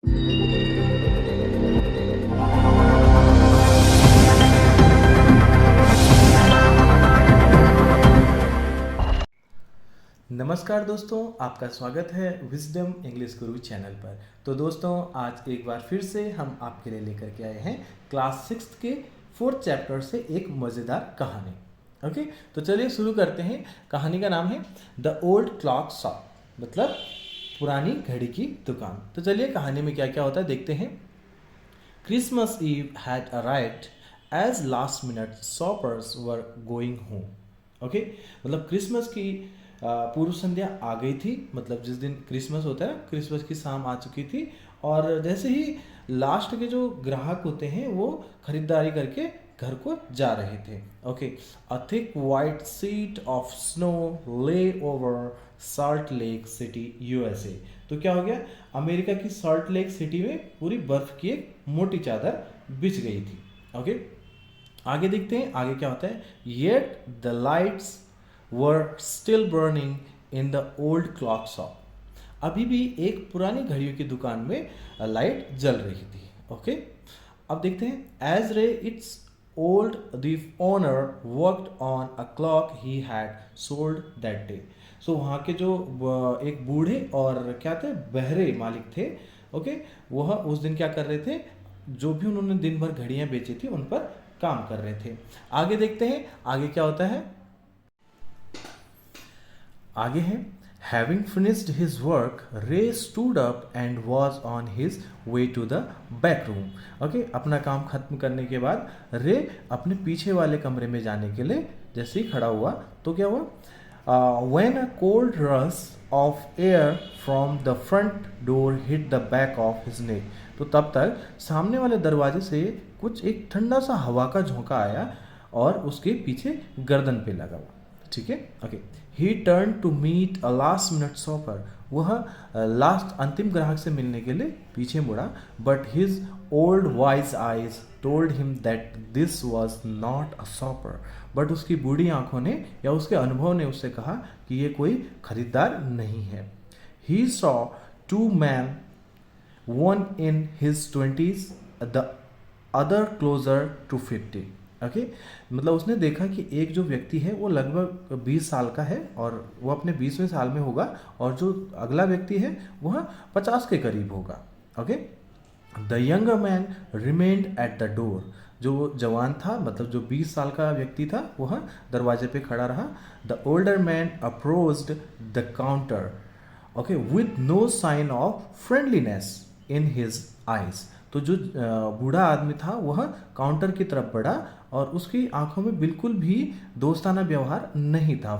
नमस्कार दोस्तों, आपका स्वागत है विजडम इंग्लिश गुरु चैनल पर। तो दोस्तों, आज एक बार फिर से हम आपके लिए लेकर के आए हैं क्लास 6 के 4th चैप्टर से एक मज़ेदार कहानी। ओके, तो चलिए शुरू करते हैं। कहानी का नाम है द ओल्ड क्लॉक शॉप, मतलब पुरानी घड़ी की दुकान। तो चलिए कहानी में क्या क्या होता है देखते हैं। Christmas eve had arrived as last minute shoppers were going home. Okay, मतलब क्रिसमस की पूर्व संध्या आ गई थी, मतलब जिस दिन क्रिसमस होता है क्रिसमस की शाम आ चुकी थी, और जैसे ही लास्ट के जो ग्राहक होते हैं वो खरीदारी करके घर को जा रहे थे। Okay, a thick white sheet of snow lay over Salt Lake City USA. तो क्या हो गया, अमेरिका की सॉल्ट लेक सिटी में पूरी बर्फ की एक मोटी चादर बिछ गई थी। ओके, आगे देखते हैं आगे क्या होता है। Yet the lights were still burning in the old clock shop. अभी भी एक पुरानी घड़ियों की दुकान में लाइट जल रही थी। ओके, अब देखते हैं। As Ray it's old the owner worked on a clock he had sold that day. So वहाँ के जो एक बूढ़े और क्या थे बहरे मालिक थे। ओके, वह उस दिन क्या कर रहे थे, जो भी उन्होंने दिन भर घड़ियाँ बेची थी उन पर काम कर रहे थे। आगे देखते हैं आगे क्या होता है। आगे है, having finished his work he stood up and was on his way to the back room. Okay, अपना काम खत्म करने के बाद रे अपने पीछे वाले कमरे में जाने के लिए जैसे ही खड़ा हुआ तो क्या हुआ, when a cold rush of air from the front door hit the back of his neck. तो तब तक सामने वाले दरवाजे से कुछ एक ठंडा सा हवा का झोंका आया और उसके पीछे गर्दन पे लगा। ठीक है, okay. He turn to meet a last minute shopper. वह लास्ट अंतिम ग्राहक से मिलने के लिए पीछे मुड़ा, but his old wise eyes told him that this was not a shopper. But उसकी बूढ़ी आंखों ने या उसके अनुभव ने उससे कहा कि ये कोई खरीदार नहीं है। He saw two man, one in his 20s, the other closer to 50। Okay, मतलब उसने देखा कि एक जो व्यक्ति है वो लगभग 20 साल का है और वो अपने 20वें साल में होगा, और जो अगला व्यक्ति है वह 50 के करीब होगा। Okay, the younger man remained eight the door. जो जवान था, मतलब जो 20 साल का व्यक्ति था, वह दरवाजे पे खड़ा रहा। The older man approached the counter, okay, with no sign of friendliness in his eyes. तो जो बूढ़ा आदमी था वह काउंटर की तरफ बढ़ा और उसकी आंखों में बिल्कुल भी दोस्ताना व्यवहार नहीं था।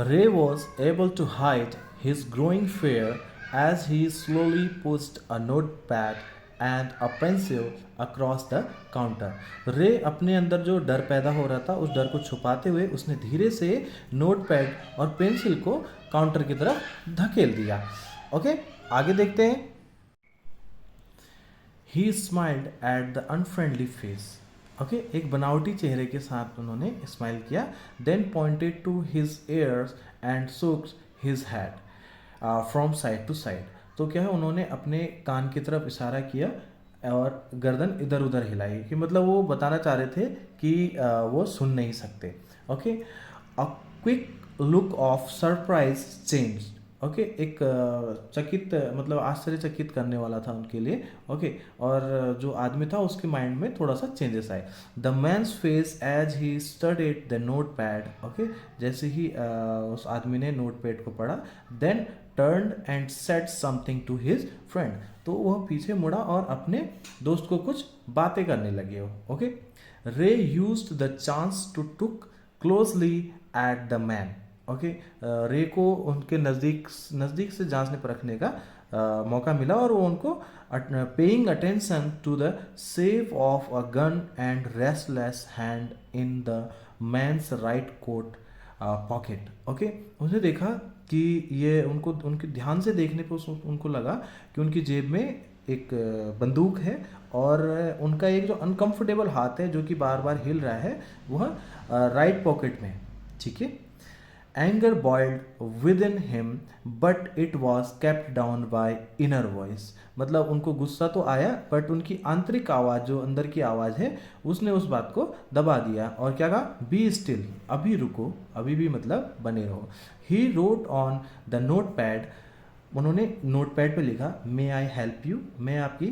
Ray was able to hide his growing fear as he slowly pushed a note pad and a pencil across the counter. Ray अपने अंदर जो डर पैदा हो रहा था उस डर को छुपाते हुए उसने धीरे से नोट पैड और पेंसिल को काउंटर की तरफ धकेल दिया। ओके, आगे देखते हैं। He smiled at the unfriendly face. Okay, एक बनावटी चेहरे के साथ उन्होंने स्माइल किया। Then pointed to his ears and shook his head from side to side. तो क्या है, उन्होंने अपने कान की तरफ इशारा किया और गर्दन इधर उधर हिलाई, कि मतलब वो बताना चाह रहे थे कि वो सुन नहीं सकते। Okay, a quick look of surprise change. Okay, एक चकित, मतलब आश्चर्यचकित करने वाला था उनके लिए। ओके, और जो आदमी था उसके माइंड में थोड़ा सा चेंजेस आए। The man's face as he studied the note pad. Okay, जैसे ही उस आदमी ने नोट पैड को पढ़ा, then turned and said something to his friend. तो वह पीछे मुड़ा और अपने दोस्त को कुछ बातें करने लगे हो। Okay, Ray used the chance to took closely at the man. Okay, Ray को उनके नज़दीक से जांचने परखने का मौका मिला और वो उनको paying attention to the shape of a gun and restless hand in the man's right coat pocket. Okay, उसने देखा कि ये उनको उनके ध्यान से देखने पर उनको लगा कि उनकी जेब में एक बंदूक है और उनका एक जो अनकंफर्टेबल हाथ है जो कि बार बार हिल रहा है वह राइट पॉकेट में है। ठीक है, Anger boiled within him, but it was kept down by inner voice. मतलब उनको गुस्सा तो आया बट उनकी आंतरिक आवाज़, जो अंदर की आवाज़ है, उसने उस बात को दबा दिया और क्या कहा, बी स्टिल, अभी रुको, अभी भी मतलब बने रहो. He wrote on the note pad, उन्होंने नोट पैड पर लिखा, मे आई हेल्प यू, मैं आपकी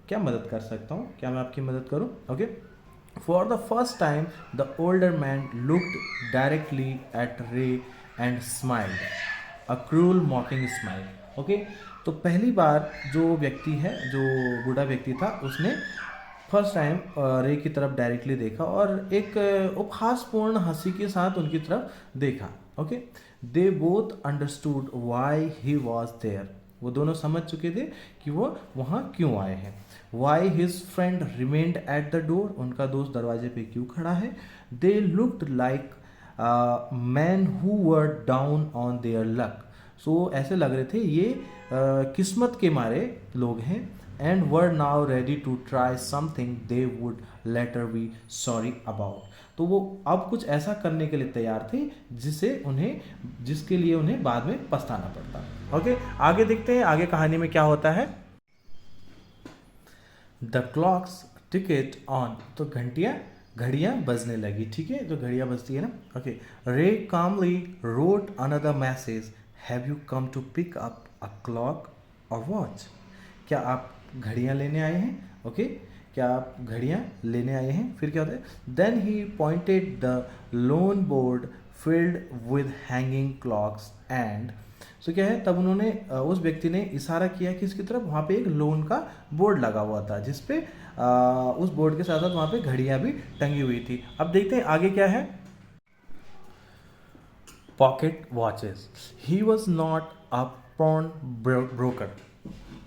क्या मदद कर सकता हूँ, क्या मैं आपकी मदद करूँ. Okay. For the first time, the older man looked directly at Ray and smiled, a cruel mocking smile. Okay? तो पहली बार जो व्यक्ति है, जो बूढ़ा व्यक्ति था, उसने फर्स्ट टाइम रे की तरफ डायरेक्टली देखा और एक उपहासपूर्ण हंसी के साथ उनकी तरफ देखा. Okay. They both understood why he was there, वो दोनों समझ चुके थे कि वो वहाँ क्यों आए हैं. Why his friend remained at the door, उनका दोस्त दरवाजे पे क्यों खड़ा है. They looked like man who were down on their luck, so ऐसे लग रहे थे ये किस्मत के मारे लोग हैं. And were now ready to try something they would later be sorry about, तो वो अब कुछ ऐसा करने के लिए तैयार थे जिसके लिए उन्हें बाद में पछताना पड़ता. ओके. आगे देखते हैं आगे कहानी में क्या होता है. द क्लॉक्स टिकेट ऑन, तो घड़ियाँ बजने लगी. ठीक है, तो घड़ियाँ बजती है ना. Okay. Ray calmly wrote another message, have you come to pick up a clock और वॉच, क्या आप घड़ियाँ लेने आए हैं. ओके. क्या आप घड़ियाँ लेने आए हैं. फिर क्या होता है, then he pointed the long board filled with hanging clocks and, so क्या है, तब उन्होंने उस व्यक्ति ने इशारा किया कि इसकी तरफ, वहाँ पे एक लोन का बोर्ड लगा हुआ था जिसपे उस बोर्ड के साथ साथ वहाँ पे घड़ियाँ भी टंगी हुई थी. अब देखते हैं आगे क्या है. Pocket watches, he was not a pawn broker.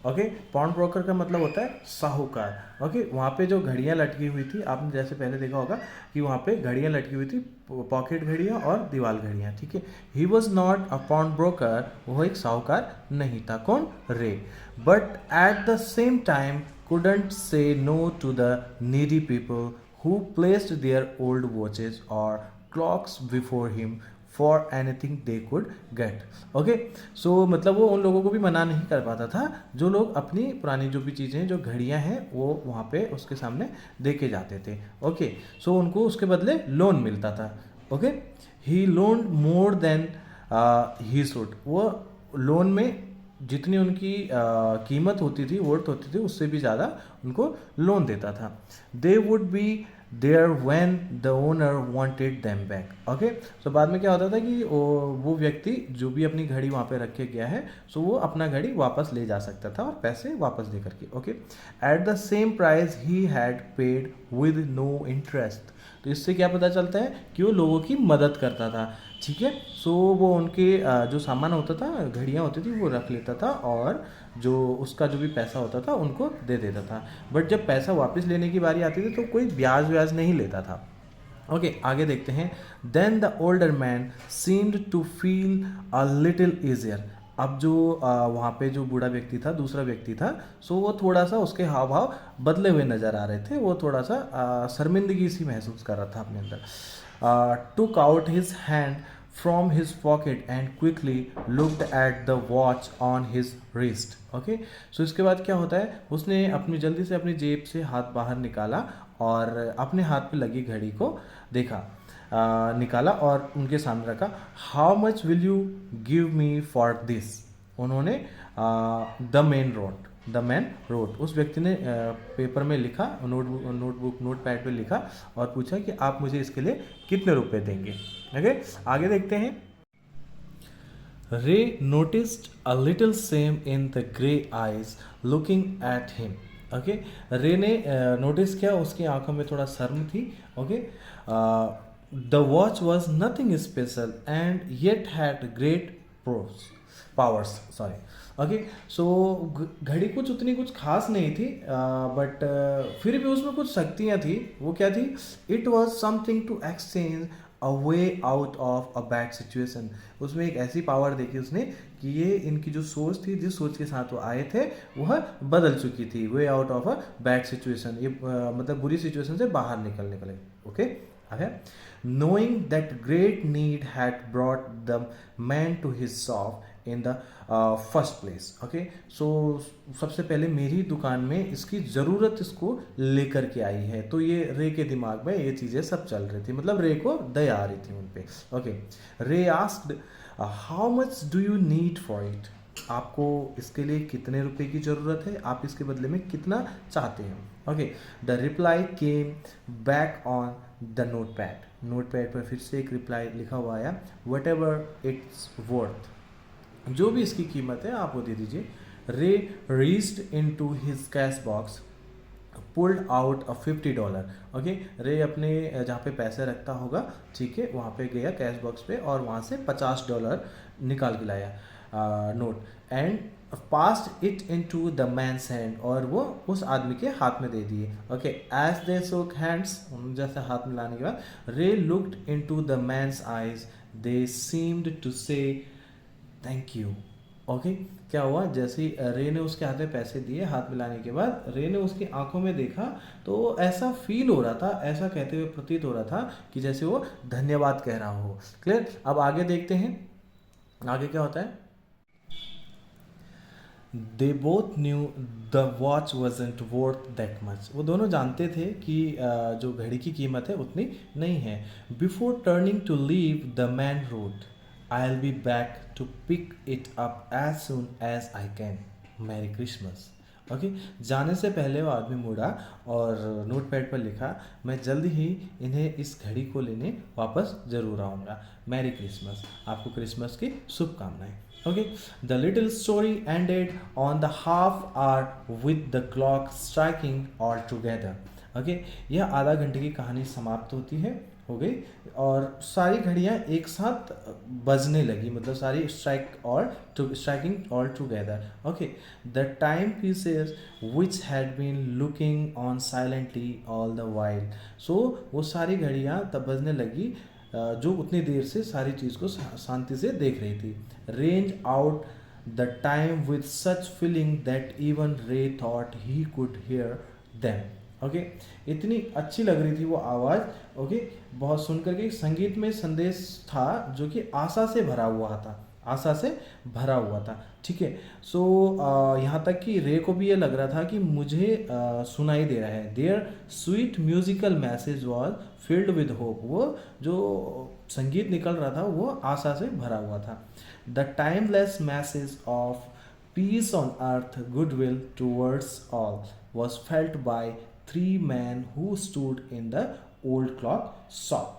Okay. Pawn broker का मतलब होता है साहूकार. ओके. वहाँ पे जो घड़ियाँ लटकी हुई थी, आपने जैसे पहले देखा होगा कि वहाँ पे घड़ियाँ लटकी हुई थी, पॉकेट घड़ियाँ और दीवाल घड़ियाँ. ठीक है. He was not a pawn broker, वो एक साहूकार नहीं था. कौन, Ray. But at the same time couldn't say no to the needy people who placed their old watches or clocks before him for anything they could get. Okay. So मतलब वो उन लोगों को भी मना नहीं कर पाता था जो लोग अपनी पुरानी जो भी चीज़ें, जो घड़ियाँ हैं, वो वहाँ पे उसके सामने दे के जाते थे. ओके. सो उनको उसके बदले लोन मिलता था. Okay. He loan more than he should, वो लोन में जितनी उनकी कीमत होती थी, वर्थ होती थी, उससे भी ज़्यादा उनको लोन देता था. They would be there when the owner wanted them back. Okay. So बाद में क्या होता था कि वो व्यक्ति जो भी अपनी घड़ी वहाँ पे रखे गया है, सो वो अपना घड़ी वापस ले जा सकता था और पैसे वापस दे करके. Okay. At the same price he had paid with no interest, तो इससे क्या पता चलता है कि वो लोगों की मदद करता था. ठीक है. सो वो उनके जो सामान होता था, घड़ियाँ होती थी, वो रख लेता था और जो उसका जो भी पैसा होता था उनको दे देता था. बट जब पैसा वापस लेने की बारी आती थी तो कोई ब्याज व्याज नहीं लेता था. ओके. आगे देखते हैं. Then the older man seemed to feel a little easier, अब जो वहाँ पे जो बूढ़ा व्यक्ति था, दूसरा व्यक्ति था, सो वो थोड़ा सा, उसके हाव भाव बदले हुए नज़र आ रहे थे. वो थोड़ा सा शर्मिंदगी सी महसूस कर रहा था अपने अंदर. took out his hand from his pocket and quickly looked at the watch on his wrist. Okay. So इसके बाद क्या होता है, उसने जल्दी से अपनी जेब से हाथ बाहर निकाला और अपने हाथ पे लगी घड़ी को देखा, निकाला और उनके सामने रखा. How much will you give me for this, उन्होंने द मैन रोट, उस व्यक्ति ने पेपर में लिखा, नोटपैड पे लिखा और पूछा कि आप मुझे इसके लिए कितने रुपए देंगे. ओके. आगे देखते हैं. रे noticed a little same in the grey eyes looking at him. Okay. रे ने नोटिस किया, उसकी आंखों में थोड़ा शर्म थी. Okay. The watch was nothing special and yet had great powers. Sorry. Okay. So घड़ी कुछ खास नहीं थी, बट फिर भी उसमें कुछ शक्तियाँ थी. वो क्या थी, it was something to exchange a way out of a bad situation. उसमें एक ऐसी पावर देखी उसने कि ये इनकी जो सोच थी, जिस सोच के साथ वो आए थे, वह बदल चुकी थी. वे out of a bad situation, ये मतलब बुरी सिचुएशन से बाहर निकलने के लिए. Okay. Okay, knowing that great need had brought the man to his shop in the first place. Okay, so सबसे पहले मेरी दुकान में इसकी ज़रूरत इसको लेकर के आई है, तो ये रे के दिमाग में ये चीज़ें सब चल रही थी, मतलब रे को दया आ रही थी उन पे. ओके, रे asked how much do you need for it, आपको इसके लिए कितने रुपए की ज़रूरत है, आप इसके बदले में कितना चाहते हैं. Okay, the reply came back on the note pad, note pad पर फिर से एक रिप्लाई लिखा हुआ आया, वट एवर इट्स वर्थ, जो भी इसकी कीमत है आप वो दे दीजिए. Ray reached into his cash box, pulled out a $50. Okay, Ray अपने जहाँ पे पैसे रखता होगा, ठीक है, वहाँ पे गया कैश बॉक्स पे और वहाँ से $50 निकाल के लाया note, and passed it into the man's hand, और वो उस आदमी के हाथ में दे दिए. ओके, एज दे शोक हैंड्स, जैसे हाथ में लाने के बाद Ray looked into the man's eyes, they seemed to say thank you. Okay, क्या हुआ, जैसे ही रे ने उसके हाथ में पैसे दिए, हाथ मिलाने के बाद रे ने उसकी आंखों में देखा तो ऐसा फील हो रहा था, ऐसा कहते हुए प्रतीत हो रहा था कि जैसे वो धन्यवाद कह रहा हो. क्लियर. अब आगे देखते हैं आगे क्या होता है. They both new the watch wasn't worth that much, वो दोनों जानते थे कि जो घड़ी की कीमत है उतनी नहीं है. Before turning to leave the man wrote, I'll be back to pick it up as soon as I can. Merry Christmas. Okay, जाने से पहले वो आदमी मुड़ा और नोट पैड पर लिखा, मैं जल्दी ही इन्हें इस घड़ी को लेने वापस ज़रूर आऊँगा. मैरी क्रिसमस, आपको क्रिसमस की शुभकामनाएं. Okay, the little story ended on the half hour with the clock striking all together. Okay, यह आधा घंटे की कहानी समाप्त होती है, हो गई, और सारी घड़ियाँ एक साथ बजने लगी, मतलब सारी striking all together. Okay, the time pieces which had been looking on silently all the while, so वो सारी घड़ियाँ तब बजने लगी जो उतनी देर से सारी चीज़ को शांति से देख रही थी. Rang out the time with such feeling that even Ray thought he could hear them. Okay, इतनी अच्छी लग रही थी वो आवाज़. ओके, बहुत सुनकर के संगीत में संदेश था जो कि आशा से भरा हुआ था, आशा से भरा हुआ था. ठीक है, सो यहाँ तक कि रे को भी ये लग रहा था कि मुझे सुनाई दे रहा है. Their sweet musical message was filled with hope, वो जो संगीत निकल रहा था वो आशा से भरा हुआ था. The timeless message of peace on earth, goodwill towards all was felt by 3 men who stood in the old clock shop.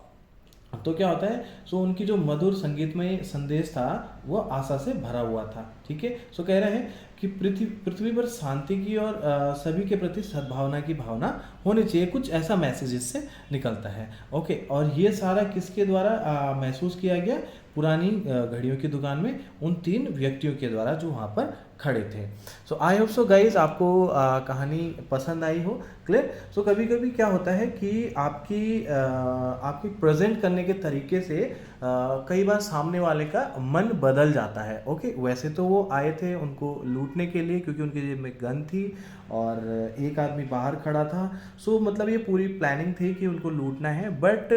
तो क्या होता है, सो उनकी जो मधुर संगीतमय संदेश था वो आशा से भरा हुआ था. ठीक है, सो कह रहे हैं कि पृथ्वी पर शांति की और सभी के प्रति सद्भावना की भावना होनी चाहिए, कुछ ऐसा मैसेज इससे निकलता है. ओके, और ये सारा किसके द्वारा महसूस किया गया, पुरानी घड़ियों की दुकान में उन 3 व्यक्तियों के द्वारा जो वहाँ पर खड़े थे. सो आई होप सो गाइज आपको कहानी पसंद आई हो. क्लियर. सो कभी कभी क्या होता है कि आपकी प्रेजेंट करने के तरीके से कई बार सामने वाले का मन बदल जाता है. ओके, वैसे तो वो आए थे उनको लूटने के लिए क्योंकि उनकी जेब में गन थी और एक आदमी बाहर खड़ा था. सो मतलब ये पूरी प्लानिंग थी कि उनको लूटना है, बट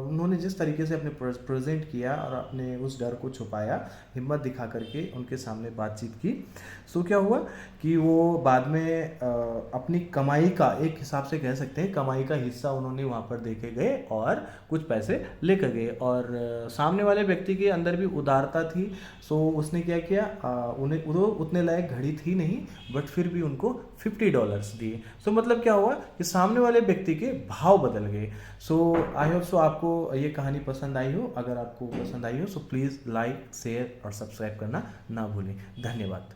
उन्होंने जिस तरीके से अपने प्रेजेंट किया और अपने उस डर को छुपाया, हिम्मत दिखा करके उनके सामने बातचीत की. सो क्या हुआ कि वो बाद में अपनी कमाई का एक हिसाब से कह सकते हैं, कमाई का हिस्सा उन्होंने वहाँ पर देके गए और कुछ पैसे लेकर गए. और सामने वाले व्यक्ति के अंदर भी उदारता थी. सो उसने क्या किया, उन्हें उतने लायक घड़ी थी नहीं, बट फिर भी उनको $50 दिए. सो मतलब क्या हुआ कि सामने वाले व्यक्ति के भाव बदल गए. सो आई होप सो आपको ये कहानी पसंद आई हो. अगर आपको पसंद आई हो सो प्लीज़ लाइक, शेयर और सब्सक्राइब करना ना भूलें. धन्यवाद.